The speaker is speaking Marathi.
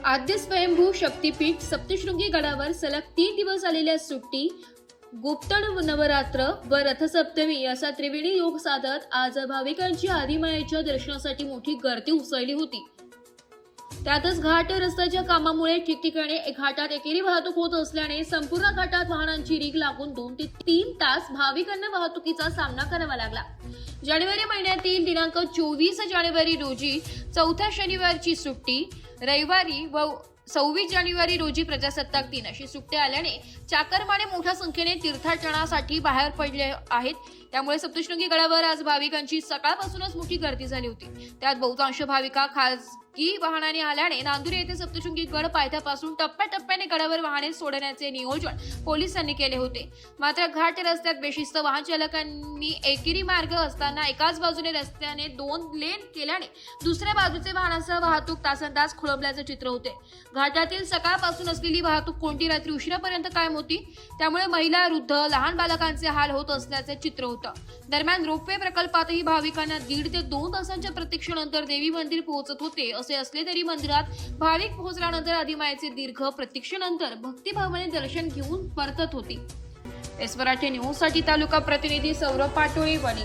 आद्य स्वयंभू शक्तीपीठ सप्तशृंगी गडावर सलग 3 दिवस आलेल्या सुट्टी, गुप्तण नवरात्र व रथसप्तमी असा त्रिवेणी योग साधत आज भाविकांची आदिमायेच्या दर्शनासाठी मोठी गर्दी उसळली होती। त्यातच घाट रस्त्याच्या कामामुळे ठिकठिकाणी घाटात एकेरी वाहतूक होत असल्याने संपूर्ण घाटात वाहनांची रीग लागून 2 ते 3 तास भाविकांना वाहतुकीचा सामना करावा लागला। जानेवारी महिन्यातील दिनांक 24 जानेवारी रोजी चौथ्या शनिवारची सुट्टी, रविवारी व 26 जानेवारी रोजी प्रजासत्ताक दिन अशी सुट्ट्या आल्याने चाकरमाने मोठ्या संख्येने तीर्थाटनासाठी बाहेर पडले आहेत। त्यामुळे सप्तशृंगी गडावर आज भाविकांची सकाळपासूनच मोठी गर्दी झाली होती। त्यात बहुतांश भाविका खासगी वाहनाने आल्याने नांदुरे येथे सप्तशृंगी गड पायथ्यापासून टप्प्याटप्प्याने गडावर वाहने सोडण्याचे नियोजन पोलिसांनी केले होते। मात्र घाट रस्त्यात बेशिस्त वाहन चालकांनी एकेरी मार्ग असताना एकाच बाजूने रस्त्याने 2 लेन केल्याने दुसऱ्या बाजूचे वाहनांसह वाहतूक तासनतास खोळंबल्याचे चित्र होते। घाटातील सकाळपासून असलेली वाहतूक कोणती रात्री उशिरापर्यंत कायम होती। त्यामुळे महिला, वृद्ध, लहान बालकांचे हाल होत असल्याचे चित्र होतं। दरम्यान रोपवे प्रकल्पातही भाविकांना 1.5 ते 2 तासांच्या प्रतीक्षेनंतर देवी मंदिर पोहोचत होते। असे असले तरी मंदिरात भाविक पोहोचल्यानंतर आदिमायेचे दीर्घ प्रतीक्षेनंतर भक्तिभावाने दर्शन घेऊन परतत होती। एस मराठी न्यूज साठी तालुका प्रतिनिधी सौरभ पाटोळे, वणी।